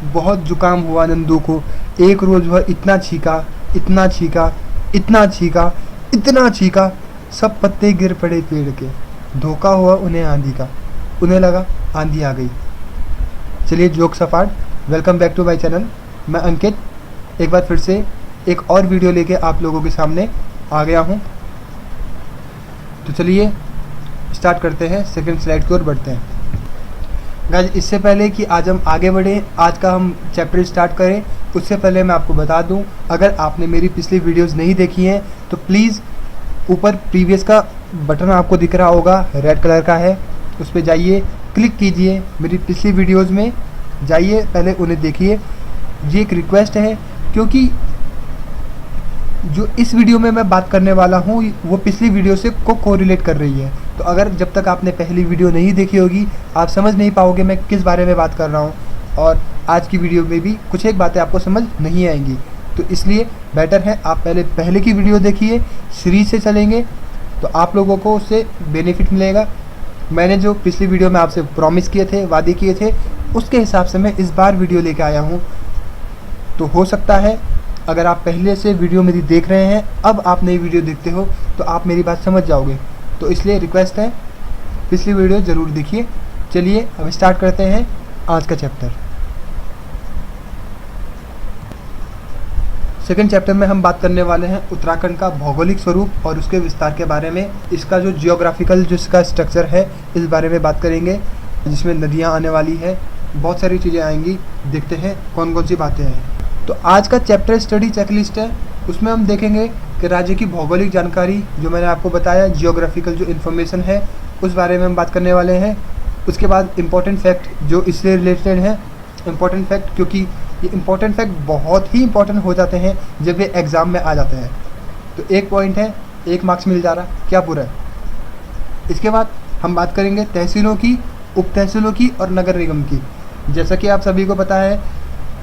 बहुत जुकाम हुआ नंदू को। एक रोज़ वह इतना छींका, इतना छींका, इतना छींका, इतना छींका, सब पत्ते गिर पड़े पेड़ के। धोखा हुआ उन्हें आंधी का, उन्हें लगा आंधी आ गई। चलिए जोक सपाट, welcome back to my channel. मैं अंकित एक बार फिर से एक और वीडियो लेके आप लोगों के सामने आ गया हूँ। तो चलिए स्टार्ट करते हैं, सेकंड स्लाइड की ओर बढ़ते हैं। गाइस, इससे पहले कि आज हम आगे बढ़ें, आज का हम चैप्टर स्टार्ट करें, उससे पहले मैं आपको बता दूं, अगर आपने मेरी पिछली वीडियोस नहीं देखी हैं तो प्लीज़ ऊपर प्रीवियस का बटन आपको दिख रहा होगा, रेड कलर का है, उस पर जाइए, क्लिक कीजिए, मेरी पिछली वीडियोस में जाइए, पहले उन्हें देखिए। ये एक रिक्वेस्ट है क्योंकि जो इस वीडियो में मैं बात करने वाला हूँ वो पिछली वीडियो से कोरिलेट कर रही है। तो अगर जब तक आपने पहली वीडियो नहीं देखी होगी आप समझ नहीं पाओगे मैं किस बारे में बात कर रहा हूँ, और आज की वीडियो में भी कुछ एक बातें आपको समझ नहीं आएंगी। तो इसलिए बेटर है आप पहले की वीडियो देखिए, सीरीज से चलेंगे तो आप लोगों को उससे बेनिफिट मिलेगा। मैंने जो पिछली वीडियो में आपसे प्रॉमिस किए थे, वादे किए थे, उसके हिसाब से मैं इस बार वीडियो लेके आया हूँ। तो हो सकता है अगर आप पहले से वीडियो मेरी देख रहे हैं, अब आप नई वीडियो देखते हो तो आप मेरी बात समझ जाओगे। तो इसलिए रिक्वेस्ट है पिछली वीडियो ज़रूर देखिए। चलिए अब स्टार्ट करते हैं आज का चैप्टर। सेकंड चैप्टर में हम बात करने वाले हैं उत्तराखंड का भौगोलिक स्वरूप और उसके विस्तार के बारे में। इसका जो जियोग्राफिकल जो इसका स्ट्रक्चर है इस बारे में बात करेंगे, जिसमें नदियाँ आने वाली है, बहुत सारी चीज़ें आएंगी। देखते हैं कौन कौन सी बातें हैं। तो आज का चैप्टर स्टडी चेकलिस्ट है, उसमें हम देखेंगे कि राज्य की भौगोलिक जानकारी जो मैंने आपको बताया, जियोग्राफिकल जो इन्फॉर्मेशन है उस बारे में हम बात करने वाले हैं। उसके बाद इम्पोर्टेंट फैक्ट जो इससे रिलेटेड है, इम्पोर्टेंट फैक्ट, क्योंकि ये इम्पोर्टेंट फैक्ट बहुत ही इंपॉर्टेंट हो जाते हैं जब ये एग्ज़ाम में आ जाते हैं। तो एक पॉइंट है, 1 मार्क्स मिल जा रहा, क्या पूरा है। इसके बाद हम बात करेंगे तहसीलों की, उप तहसीलों की और नगर निगम की। जैसा कि आप सभी को पता है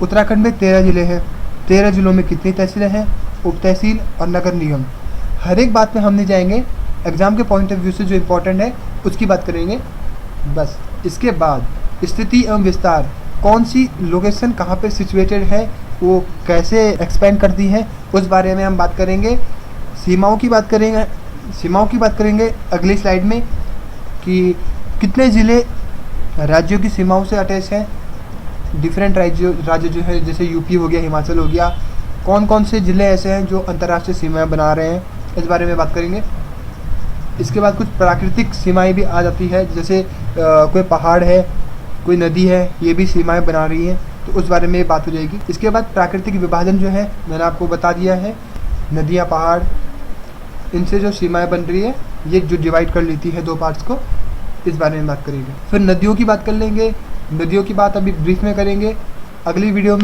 उत्तराखंड में 13 ज़िले हैं। 13 ज़िलों में कितनी तहसीलें हैं, उप तहसील और नगर निगम। हर एक बात में हम नहीं जाएंगे, एग्ज़ाम के पॉइंट ऑफ व्यू से जो इम्पोर्टेंट है उसकी बात करेंगे बस। इसके बाद स्थिति एवं विस्तार, कौन सी लोकेशन कहाँ पे सिचुएटेड है, वो कैसे एक्सपेंड करती है, उस बारे में हम बात करेंगे। सीमाओं की बात करेंगे अगली स्लाइड में कि कितने ज़िले राज्यों की सीमाओं से अटैच हैं। डिफरेंट राज्य जो है, जैसे यूपी हो गया, हिमाचल हो गया, कौन कौन से ज़िले ऐसे हैं जो अंतर्राष्ट्रीय सीमाएं बना रहे हैं, इस बारे में बात करेंगे। इसके बाद कुछ प्राकृतिक सीमाएं भी आ जाती है, जैसे कोई पहाड़ है, कोई नदी है, ये भी सीमाएं बना रही हैं, तो उस बारे में बात हो जाएगी। इसके बाद प्राकृतिक विभाजन जो है मैंने आपको बता दिया है, नदियाँ, पहाड़, इनसे जो सीमाएँ बन रही है ये जो डिवाइड कर लेती है 2 पार्ट्स को, इस बारे में बात करेंगे। फिर नदियों की बात कर लेंगे, नदियों की बात अभी ब्रीफ में करेंगे। अगली वीडियो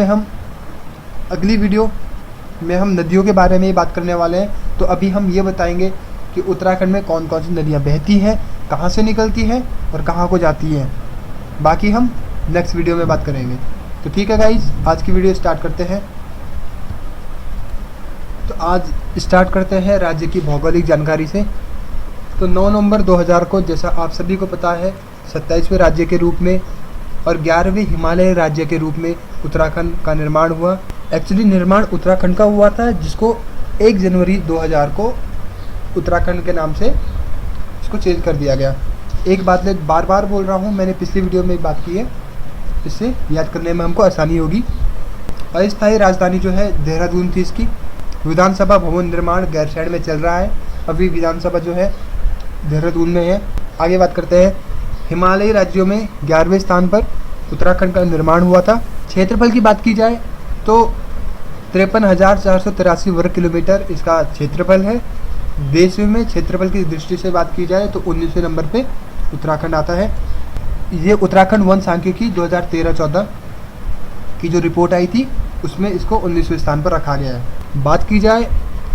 में हम नदियों के बारे में ही बात करने वाले हैं। तो अभी हम ये बताएंगे कि उत्तराखंड में कौन कौन सी नदियाँ बहती हैं, कहाँ से निकलती हैं और कहाँ को जाती हैं, बाकी हम नेक्स्ट वीडियो में बात करेंगे। तो ठीक है गाइज, आज की वीडियो स्टार्ट करते हैं। तो आज स्टार्ट करते हैं राज्य की भौगोलिक जानकारी से। तो 9 नवंबर 2000 को, जैसा आप सभी को पता है, 27वें राज्य के रूप में और 11वें हिमालय राज्य के रूप में उत्तराखंड का निर्माण हुआ। एक्चुअली निर्माण उत्तराखंड का हुआ था, जिसको 1 जनवरी 2000 को उत्तराखंड के नाम से इसको चेंज कर दिया गया। एक बात मैं बार बार बोल रहा हूँ, मैंने पिछली वीडियो में बात की है, इससे याद करने में हमको आसानी होगी। अस्थायी राजधानी जो है देहरादून थी इसकी। विधानसभा भवन निर्माण गैरसैंण में चल रहा है, अभी विधानसभा जो है देहरादून में है। आगे बात करते हैं, हिमालयी राज्यों में 11वें स्थान पर उत्तराखंड का निर्माण हुआ था। क्षेत्रफल की बात की जाए तो 53,483 वर्ग किलोमीटर इसका क्षेत्रफल है। देश में क्षेत्रफल की दृष्टि से बात की जाए तो 19वें नंबर पे उत्तराखंड आता है। ये उत्तराखंड वन सांख्यिकी 2013-14 की जो रिपोर्ट आई थी उसमें इसको 19वें स्थान पर रखा गया है। बात की जाए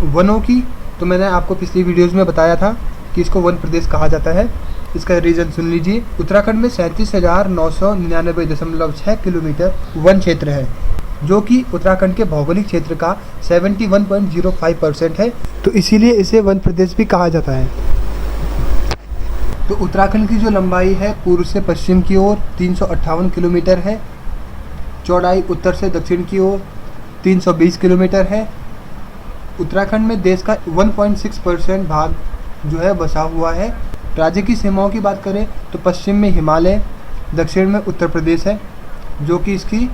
वनों की तो मैंने आपको पिछली वीडियोज़ में बताया था कि इसको वन प्रदेश कहा जाता है। इसका रीजन सुन लीजिए। उत्तराखंड में 37,999.6 किलोमीटर वन क्षेत्र है, जो कि उत्तराखंड के भौगोलिक क्षेत्र का 71.05% है, तो इसीलिए इसे वन प्रदेश भी कहा जाता है। तो उत्तराखंड की जो लंबाई है पूर्व से पश्चिम की ओर 358 किलोमीटर है। चौड़ाई उत्तर से दक्षिण की ओर 320 किलोमीटर है। उत्तराखंड में देश का 1.6% भाग जो है बसा हुआ है। राज्य की सीमाओं की बात करें तो पश्चिम में हिमालय, दक्षिण में उत्तर प्रदेश है जो कि इसकी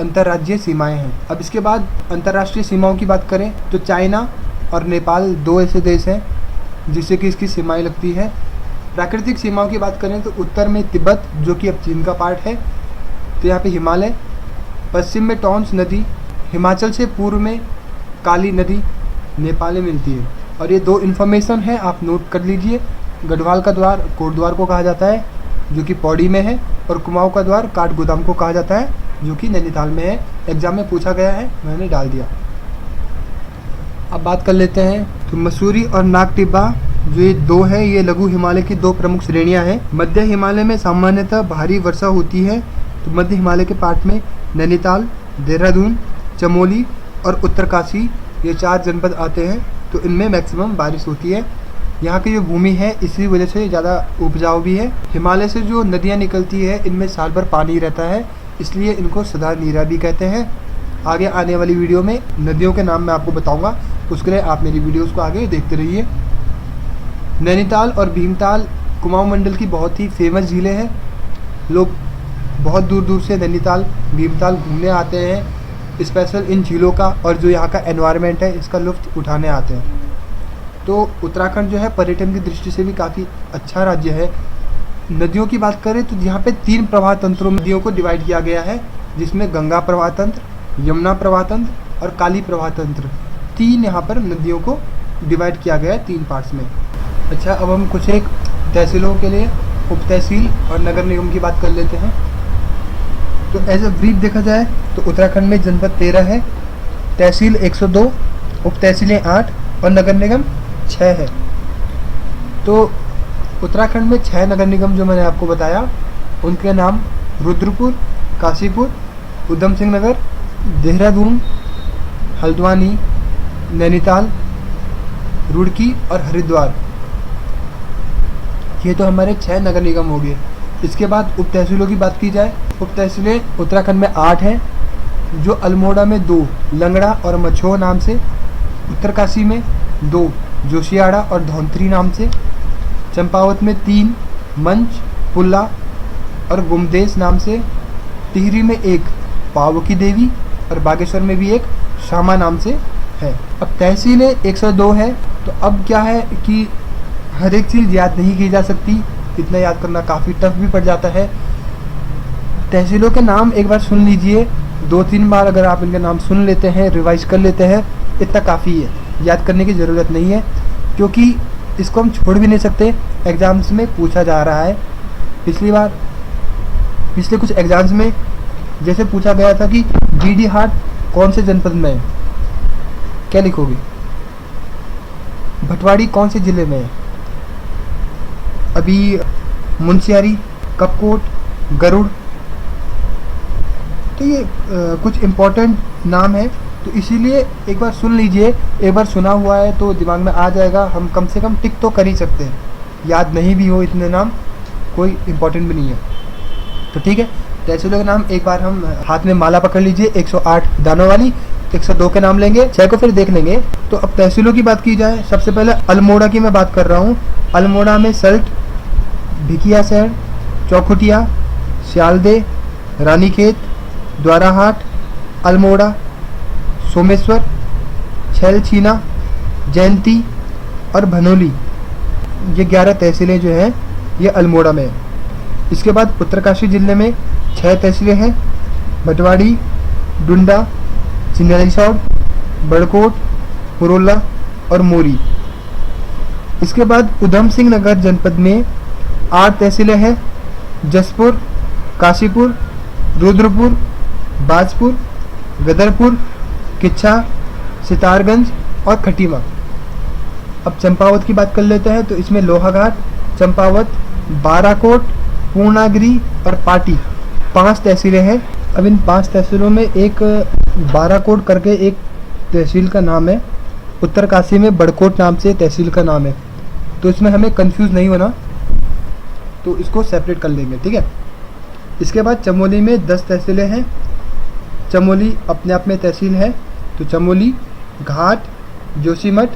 अंतर्राज्यीय सीमाएं हैं। अब इसके बाद अंतर्राष्ट्रीय सीमाओं की बात करें तो चाइना और नेपाल 2 ऐसे देश हैं जिससे कि इसकी सीमाएं लगती है। प्राकृतिक सीमाओं की बात करें तो उत्तर में तिब्बत जो कि अब चीन का पार्ट है, तो यहाँ पे हिमालय, पश्चिम में टॉन्स नदी, हिमाचल से पूर्व में काली नदी नेपाल में मिलती है। और ये 2 इन्फॉर्मेशन है, आप नोट कर लीजिए। गढ़वाल का द्वार कोटद्वार को कहा जाता है जो कि पौड़ी में है, और कुमाऊं का द्वार काठगोदाम को कहा जाता है जो कि नैनीताल में है। एग्जाम में पूछा गया है, मैंने डाल दिया। अब बात कर लेते हैं तो मसूरी और नाग टिब्बा जो ये 2 है, ये लघु हिमालय की 2 प्रमुख श्रेणियां हैं। मध्य हिमालय में सामान्यतः भारी वर्षा होती है, तो मध्य हिमालय के पार्ट में नैनीताल, देहरादून, चमोली और उत्तरकाशी ये 4 जनपद आते हैं, तो इनमें मैक्सिमम बारिश होती है। यहाँ की जो भूमि है इसी वजह से ज़्यादा उपजाऊ भी है। हिमालय से जो नदियाँ निकलती है इनमें साल भर पानी रहता है, इसलिए इनको सदा नीरा भी कहते हैं। आगे आने वाली वीडियो में नदियों के नाम मैं आपको बताऊंगा, उसके लिए आप मेरी वीडियोस को आगे देखते रहिए। नैनीताल और भीमताल कुमाऊं मंडल की बहुत ही फेमस झीलें हैं। लोग बहुत दूर दूर से नैनीताल भीमताल घूमने आते हैं, स्पेशल इन झीलों का और जो यहाँ का एनवायरनमेंट है इसका लुत्फ़ उठाने आते हैं। तो उत्तराखंड जो है पर्यटन की दृष्टि से भी काफ़ी अच्छा राज्य है। नदियों की बात करें तो यहाँ पे 3 प्रवाह तंत्रों में नदियों को डिवाइड किया गया है, जिसमें गंगा प्रवाह तंत्र, यमुना प्रवाह तंत्र और काली प्रवाह तंत्र, 3 यहाँ पर नदियों को डिवाइड किया गया है 3 पार्ट्स में। अच्छा, अब हम कुछ एक तहसीलों के लिए उप तहसील और नगर निगम की बात कर लेते हैं। तो एज ए ब्रीफ देखा जाए तो उत्तराखंड में जनपद 13 है, तहसील 102, उप तहसीलें 8 और नगर निगम 6 है। तो उत्तराखंड में 6 नगर निगम जो मैंने आपको बताया उनके नाम रुद्रपुर, काशीपुर, उधम सिंह नगर, देहरादून, हल्द्वानी, नैनीताल, रुड़की और हरिद्वार, ये तो हमारे 6 नगर निगम हो गए। इसके बाद उप तहसीलों की बात की जाए, उप तहसीलें उत्तराखंड में 8 हैं, जो अल्मोड़ा में 2 लंगड़ा और मछोह नाम से, उत्तरकाशी में 2 जोशियाड़ा और धौंतरी नाम से, चंपावत में 3 मंच, पुल्ला और गुमदेश नाम से, टिहरी में 1 पावकी देवी और बागेश्वर में भी 1 शामा नाम से है। अब तहसीलें 102 है, तो अब क्या है कि हर एक चीज़ याद नहीं की जा सकती, इतना याद करना काफ़ी टफ भी पड़ जाता है। तहसीलों के नाम एक बार सुन लीजिए, 2-3 बार अगर आप इनके नाम सुन लेते हैं, रिवाइज कर लेते हैं, इतना काफ़ी है, याद करने की ज़रूरत नहीं है, क्योंकि इसको हम छोड़ भी नहीं सकते। एग्ज़ाम्स में पूछा जा रहा है। पिछले कुछ एग्ज़ाम्स में जैसे पूछा गया था कि जीडी हाट कौन से जनपद में है, क्या लिखोगे? भटवाड़ी कौन से ज़िले में है? अभी मुंशियारी, कपकोट, गरुड़, तो ये कुछ इम्पोर्टेंट नाम है, तो इसीलिए एक बार सुन लीजिए। एक बार सुना हुआ है तो दिमाग में आ जाएगा, हम कम से कम टिक तो कर ही सकते हैं। याद नहीं भी हो इतने नाम, कोई इम्पोर्टेंट भी नहीं है, तो ठीक है। तहसीलों के नाम एक बार हम हाथ में माला पकड़ लीजिए, 108 दानों वाली, 102 के नाम लेंगे, 6 को फिर देख लेंगे। तो अब तहसीलों की बात की जाए, सबसे पहले अल्मोड़ा की मैं बात कर रहा हूँ। अल्मोड़ा में सल्ट, भिकियासैंण, चौखुटिया, सियालदे, रानीखेत, द्वाराहाट, अल्मोड़ा, सोमेश्वर, छैलछीना, जयंती और भनोली, ये 11 तहसीलें जो हैं ये अल्मोड़ा में है। इसके बाद उत्तरकाशी जिले में 6 तहसीलें हैं, भटवाड़ी, डुंडा, चिन्यालीसौड़, बड़कोट, पुरोला और मोरी। इसके बाद उधम सिंह नगर जनपद में 8 तहसीलें हैं, जसपुर, काशीपुर, रुद्रपुर, बाजपुर, गदरपुर, किच्छा, सितारगंज और खटीमा। अब चंपावत की बात कर लेते हैं, तो इसमें लोहाघाट, चंपावत, बाराकोट, पूर्णागिरी और पाटी 5 तहसीलें हैं। अब इन 5 तहसीलों में एक बाराकोट करके एक तहसील का नाम है, उत्तरकाशी में बड़कोट नाम से तहसील का नाम है, तो इसमें हमें कंफ्यूज नहीं होना, तो इसको सेपरेट कर लेंगे, ठीक है। इसके बाद चमोली में 10 तहसीलें हैं, चमोली अपने आप में तहसील है, तो चमोली, घाट, जोशीमठ,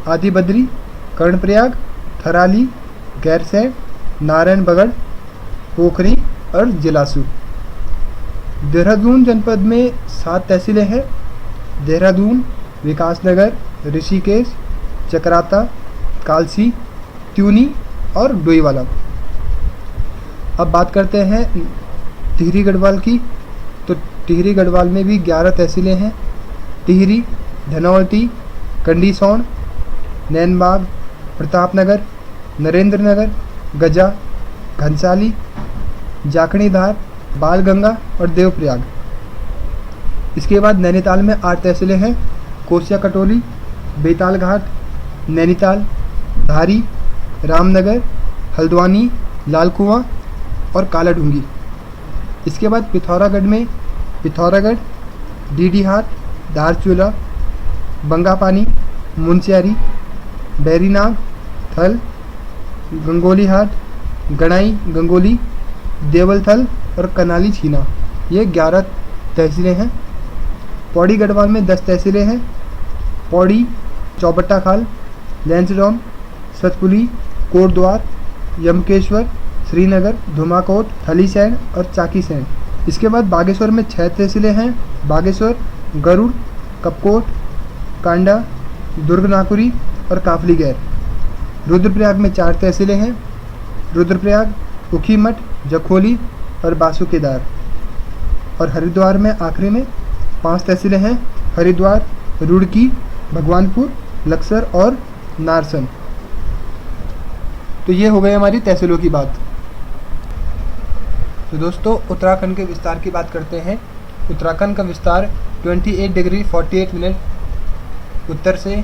आदिबद्री, कर्णप्रयाग, थराली, गैरसैंण, नारायणबगड़, पोखरी और जिलासू। देहरादून जनपद में 7 तहसीलें हैं। देहरादून, विकासनगर, ऋषिकेश, चकराता, कालसी, त्यूनी और डोईवाला। अब बात करते हैं टिहरी गढ़वाल की, तो टिहरी गढ़वाल में भी 11 तहसीलें हैं। टिहरी, धनौल्टी, कंडीसौण, नैनबाग, प्रतापनगर, नरेंद्रनगर, गजा, घनसाली, जाखणीधार, बालगंगा और देवप्रयाग। इसके बाद नैनीताल में 8 तहसीलें हैं। कोसिया कटोली, बेताल घाट, नैनीताल, धारी, रामनगर, हल्द्वानी, लाल कुआं और कालाढूंगी। इसके बाद पिथौरागढ़ में पिथौरागढ़, डीडीहाट, धारचूला, बंगापानी, मुनस्यारी, बैरीनाग, थल, गंगोलीहाट, गणाई गंगोली, देवलथल और कनाली छीना। ये 11 तहसीलें हैं। पौड़ी गढ़वाल में 10 तहसीलें हैं। पौड़ी, चौबट्टा खाल, लैंसडौन, सतपुली, कोटद्वार, यमकेश्वर, श्रीनगर, धुमाकोट, थलीसैंण और चाकीसैंण। इसके बाद बागेश्वर में 6 तहसीलें हैं। बागेश्वर, गरुड़, कपकोट, कांडा, दुर्गनाकुरी और काफलीगैर। रुद्रप्रयाग में 4 तहसीलें हैं। रुद्रप्रयाग, उखीमठ, जखोली और बासुकेदार। और हरिद्वार में आखिरी में 5 तहसीलें हैं। हरिद्वार, रुड़की, भगवानपुर, लक्सर और नारसन। तो ये हो गई हमारी तहसीलों की बात। तो दोस्तों उत्तराखंड के विस्तार की बात करते हैं। उत्तराखंड का विस्तार 28 डिग्री 48 मिनट उत्तर से,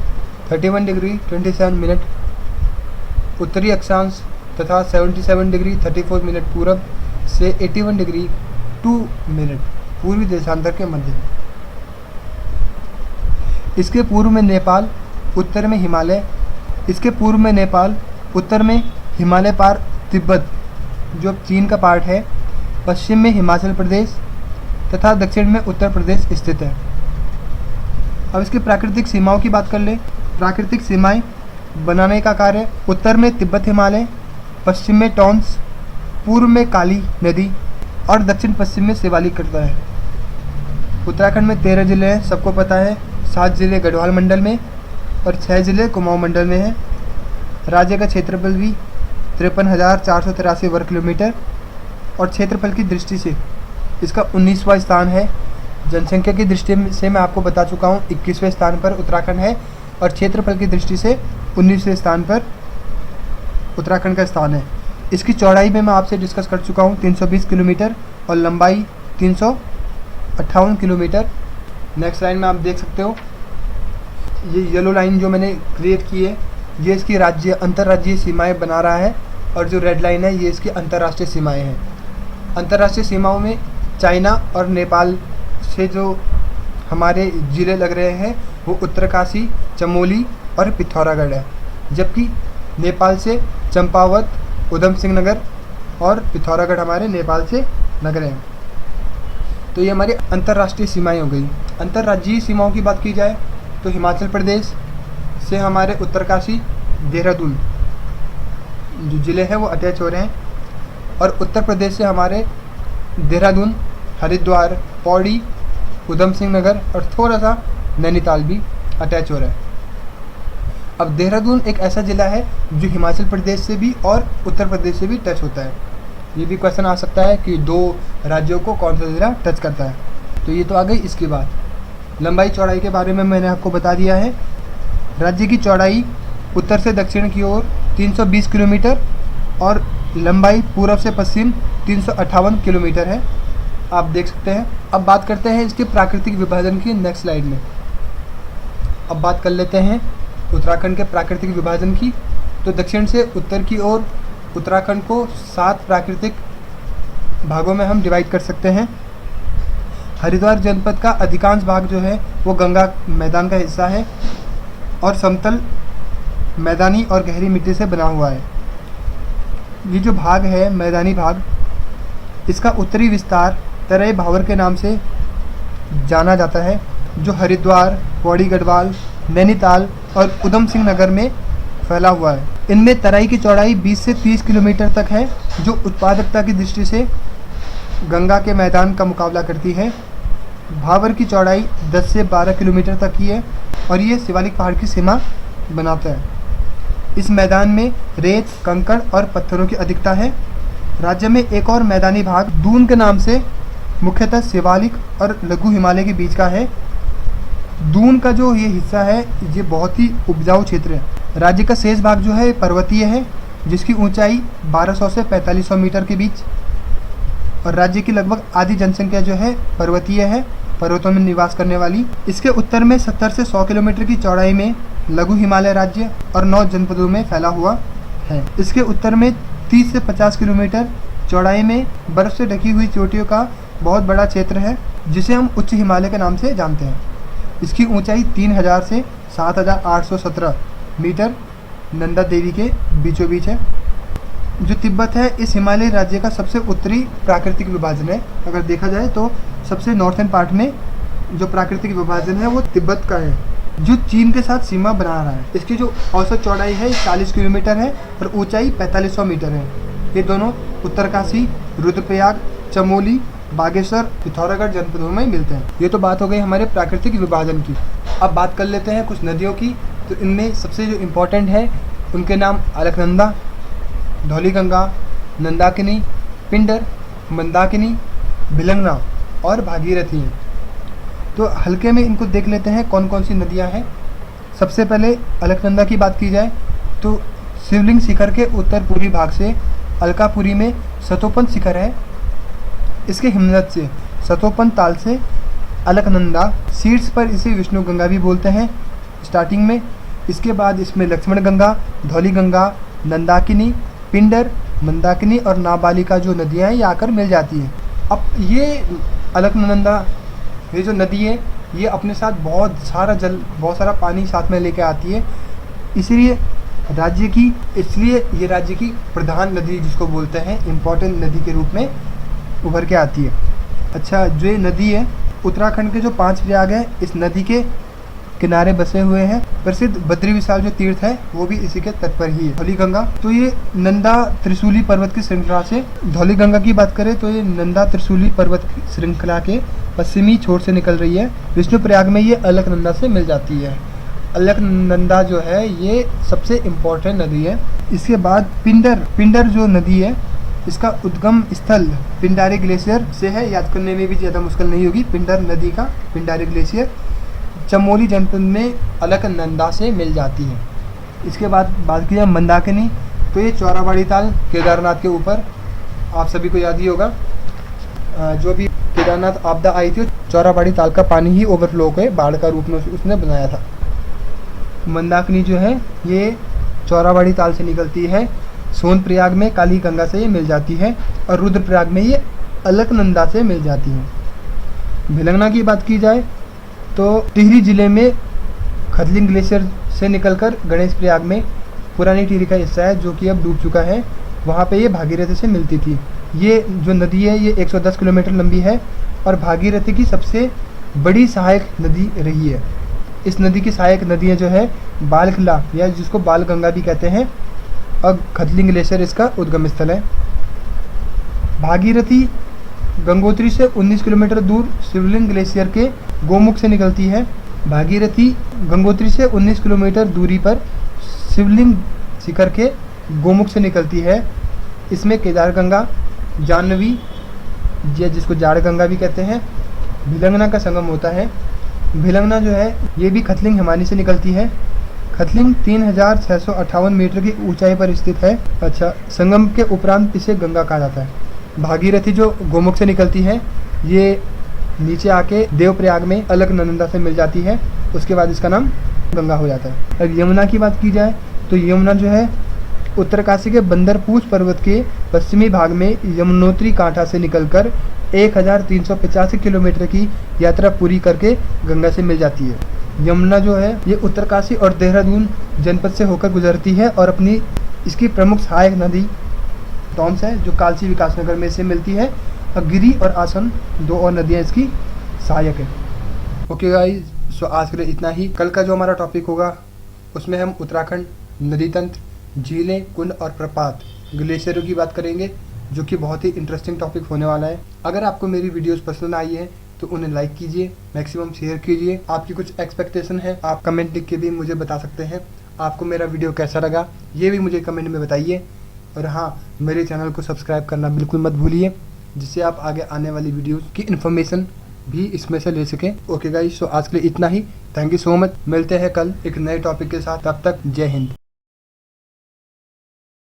31 डिग्री 27 मिनट उत्तरी अक्षांश तथा 77 डिग्री 34 मिनट पूरब से 81 डिग्री 2 मिनट पूर्वी देशांतर के मध्य। इसके पूर्व में नेपाल, उत्तर में हिमालय। इसके पूर्व में नेपाल, उत्तर में हिमालय पार तिब्बत जो चीन का पार्ट है, पश्चिम में हिमाचल प्रदेश तथा दक्षिण में उत्तर प्रदेश स्थित है। अब इसकी प्राकृतिक सीमाओं की बात कर लें। प्राकृतिक सीमाएं बनाने का कार्य उत्तर में तिब्बत हिमालय, पश्चिम में टॉन्स, पूर्व में काली नदी और दक्षिण पश्चिम में शिवालिक करता है। उत्तराखंड में 13 जिले हैं, सबको पता है। 7 जिले गढ़वाल मंडल में और 6 जिले कुमाऊं मंडल में हैं। राज्य का क्षेत्रफल भी 53,483 वर्ग किलोमीटर और क्षेत्रफल की दृष्टि से इसका 19वां स्थान है। जनसंख्या की दृष्टि से मैं आपको बता चुका हूँ 21वें स्थान पर उत्तराखंड है और क्षेत्रफल की दृष्टि से 19वें स्थान पर उत्तराखंड का स्थान है। इसकी चौड़ाई में मैं आपसे डिस्कस कर चुका हूँ 320 किलोमीटर और लंबाई 358 किलोमीटर। नेक्स्ट लाइन में आप देख सकते हो ये येलो लाइन जो मैंने क्रिएट की है ये इसकी अंतर्राज्यीय सीमाएं बना रहा है और जो रेड लाइन है ये इसकी अंतर्राष्ट्रीय सीमाएं हैं। अंतर्राष्ट्रीय सीमाओं में चाइना और नेपाल से जो हमारे ज़िले लग रहे हैं वो उत्तरकाशी, चमोली और पिथौरागढ़ है, जबकि नेपाल से चंपावत, उधम सिंह नगर और पिथौरागढ़ हमारे नेपाल से नगर हैं। तो ये हमारी अंतर्राष्ट्रीय सीमाएं हो गई। अंतर्राज्यीय सीमाओं की बात की जाए तो हिमाचल प्रदेश से हमारे उत्तरकाशी, देहरादून जो ज़िले हैं वो अटैच हो रहे हैं और उत्तर प्रदेश से हमारे देहरादून, हरिद्वार, पौड़ी, उधम सिंह नगर और थोड़ा सा नैनीताल भी अटैच हो रहा है। अब देहरादून एक ऐसा ज़िला है जो हिमाचल प्रदेश से भी और उत्तर प्रदेश से भी टच होता है। ये भी क्वेश्चन आ सकता है कि 2 राज्यों को कौन सा ज़िला टच करता है। तो ये तो आ गई इसकी बात। लंबाई चौड़ाई के बारे में मैंने आपको बता दिया है। राज्य की चौड़ाई उत्तर से दक्षिण की ओर 320 किलोमीटर और लंबाई पूर्व से पश्चिम 358 किलोमीटर है, आप देख सकते हैं। अब बात करते हैं इसके प्राकृतिक विभाजन की नेक्स्ट स्लाइड में। अब बात कर लेते हैं उत्तराखंड के प्राकृतिक विभाजन की। तो दक्षिण से उत्तर की ओर उत्तराखंड को 7 प्राकृतिक भागों में हम डिवाइड कर सकते हैं। हरिद्वार जनपद का अधिकांश भाग जो है वो गंगा मैदान का हिस्सा है और समतल, मैदानी और गहरी मिट्टी से बना हुआ है। ये जो भाग है मैदानी भाग, इसका उत्तरी विस्तार तराई भावर के नाम से जाना जाता है, जो हरिद्वार, पौड़ी गढ़वाल, नैनीताल और उधम सिंह नगर में फैला हुआ है। इनमें तराई की चौड़ाई 20 से 30 किलोमीटर तक है, जो उत्पादकता की दृष्टि से गंगा के मैदान का मुकाबला करती है। भाबर की चौड़ाई 10 से 12 किलोमीटर तक की है और ये शिवालिक पहाड़ की सीमा बनाता है। इस मैदान में रेत, कंकड़ और पत्थरों की अधिकता है। राज्य में एक और मैदानी भाग दून के नाम से मुख्यतः शिवालिक और लघु हिमालय के बीच का है। दून का जो ये हिस्सा है ये बहुत ही उपजाऊ क्षेत्र है। राज्य का शेष भाग जो है पर्वतीय है, जिसकी ऊंचाई 1200 से 4500 मीटर के बीच, और राज्य की लगभग आधी जनसंख्या जो है पर्वतीय है, पर्वतों में निवास करने वाली। इसके उत्तर में 70 से 100 किलोमीटर की चौड़ाई में लघु हिमालय राज्य और 9 जनपदों में फैला हुआ है। इसके उत्तर में 30 से 50 किलोमीटर चौड़ाई में बर्फ से ढकी हुई चोटियों का बहुत बड़ा क्षेत्र है, जिसे हम उच्च हिमालय के नाम से जानते हैं। इसकी ऊंचाई 3000 से 7817 मीटर नंदा देवी के बीचों बीच है। जो तिब्बत है इस हिमालय राज्य का सबसे उत्तरी प्राकृतिक विभाजन है। अगर देखा जाए तो सबसे नॉर्थन पार्ट में जो प्राकृतिक विभाजन है वो तिब्बत का है, जो चीन के साथ सीमा बना रहा है। इसकी जो औसत चौड़ाई है 40 किलोमीटर है और ऊंचाई 4500 मीटर है। ये दोनों उत्तरकाशी, रुद्रप्रयाग, चमोली, बागेश्वर, पिथौरागढ़ जनपदों में मिलते हैं। ये तो बात हो गई हमारे प्राकृतिक विभाजन की। अब बात कर लेते हैं कुछ नदियों की। तो इनमें सबसे जो इम्पोर्टेंट है उनके नाम अलकनंदा, धौलीगंगा, नंदाकिनी, पिंडर, मंदाकिनी, भिलंगना और भागीरथी हैं। तो हल्के में इनको देख लेते हैं कौन कौन सी नदियां हैं। सबसे पहले अलकनंदा की बात की जाए तो शिवलिंग शिखर के उत्तर पूर्वी भाग से अलकापुरी में सतोपन शिखर है। इसके हिमनद से सतोपन ताल से अलकनंदा, शीर्ष पर इसे विष्णु गंगा भी बोलते हैं स्टार्टिंग में। इसके बाद इसमें लक्ष्मण गंगा, धौलीगंगा, नंदाकिनी, पिंडर, मंदाकिनी और नाबालिका जो नदियाँ हैं ये आकर मिल जाती हैं। अब ये अलकनंदा ये जो नदी है ये अपने साथ बहुत सारा जल, बहुत सारा पानी साथ में लेके आती है, इसलिए ये राज्य की प्रधान नदी जिसको बोलते हैं इम्पोर्टेंट नदी के रूप में उभर के आती है। अच्छा, जो ये नदी है उत्तराखंड के जो 5 प्रयाग हैं इस नदी के किनारे बसे हुए हैं। प्रसिद्ध बद्री विशाल जो तीर्थ है वो भी इसी के तट पर ही है। धौलीगंगा तो ये नंदा त्रिशूली पर्वत की श्रृंखला से, धौलीगंगा की बात करें तो ये नंदा त्रिशूली पर्वत की श्रृंखला के पश्चिमी छोर से निकल रही है। विष्णुप्रयाग में ये अलकनंदा से मिल जाती है। अलकनंदा जो है ये सबसे इम्पोर्टेंट नदी है। इसके बाद पिंडर जो नदी है इसका उद्गम स्थल पिंडारी ग्लेशियर से है, याद करने में भी ज़्यादा मुश्किल नहीं होगी। पिंडर नदी का पिंडारी ग्लेशियर चमोली जनपद में अलकनंदा से मिल जाती है। इसके बाद बात की जाए मंदाकिनी तो ये चौराबाड़ी ताल केदारनाथ के ऊपर, आप सभी को याद ही होगा जो भी केदारनाथ आपदा आई थी चौराबाड़ी ताल का पानी ही ओवरफ्लो के बाढ़ का रूप में उसने बनाया था। मंदाकिनी जो है ये चौराबाड़ी ताल से निकलती है, सोनप्रयाग में काली गंगा से ये मिल जाती है और रुद्रप्रयाग में ये अलकनंदा से मिल जाती है। भिलंगना की बात की जाए तो टिहरी जिले में खतलिंग ग्लेशियर से निकलकर गणेश प्रयाग में पुरानी टिहरी का हिस्सा है जो कि अब डूब चुका है, वहाँ पे ये भागीरथी से मिलती थी। ये जो नदी है ये 110 किलोमीटर लंबी है और भागीरथी की सबसे बड़ी सहायक नदी रही है। इस नदी की सहायक नदियाँ जो है बालखला या जिसको बाल गंगा भी कहते हैं और खतलिंग ग्लेशियर इसका उद्गम स्थल है। भागीरथी गंगोत्री से 19 किलोमीटर दूर शिवलिंग ग्लेशियर के गोमुख से निकलती है। भागीरथी गंगोत्री से 19 किलोमीटर दूरी पर शिवलिंग शिखर के गोमुख से निकलती है। इसमें केदारगंगा, जाह्नवी या जिसको जाड़ गंगा भी कहते हैं, भिलंगना का संगम होता है। भिलंगना जो है ये भी खतलिंग हिमानी से निकलती है। खतलिंग 3658 मीटर की ऊंचाई पर स्थित है। अच्छा, संगम के उपरांत इसे गंगा कहा जाता है। भागीरथी जो गोमुख से निकलती है ये नीचे आके देवप्रयाग में अलकनंदा से मिल जाती है, उसके बाद इसका नाम गंगा हो जाता है। अगर यमुना की बात की जाए तो यमुना जो है उत्तरकाशी के बंदरपूछ पर्वत के पश्चिमी भाग में यमुनोत्री कांठा से निकलकर 1385 किलोमीटर की यात्रा पूरी करके गंगा से मिल जाती है। यमुना जो है ये उत्तरकाशी और देहरादून जनपद से होकर गुजरती है और अपनी इसकी प्रमुख सहायक नदी टॉम्स है जो कालसी विकासनगर में से मिलती है। और गिरी और आसन 2 और नदियाँ इसकी सहायक है। ओके गाइस, सो आज के लिए इतना ही। कल का जो हमारा टॉपिक होगा उसमें हम उत्तराखंड, नदी तंत्र, झीलें, कुंड और प्रपात, ग्लेशियरों की बात करेंगे, जो कि बहुत ही इंटरेस्टिंग टॉपिक होने वाला है। अगर आपको मेरी वीडियोस पसंद आई है तो उन्हें लाइक कीजिए, मैक्सिमम शेयर कीजिए। आपकी कुछ एक्सपेक्टेशन है, आप कमेंट लिख के भी मुझे बता सकते हैं। आपको मेरा वीडियो कैसा लगा ये भी मुझे कमेंट में बताइए। और हाँ, मेरे चैनल को सब्सक्राइब करना बिल्कुल मत भूलिए, जिससे आप आगे आने वाली वीडियोस की इन्फॉर्मेशन भी इसमें से ले सकें। ओके गाइस, सो आज के लिए इतना ही। Thank you so much. मिलते हैं कल एक नए टॉपिक के साथ। तब तक जय हिंद।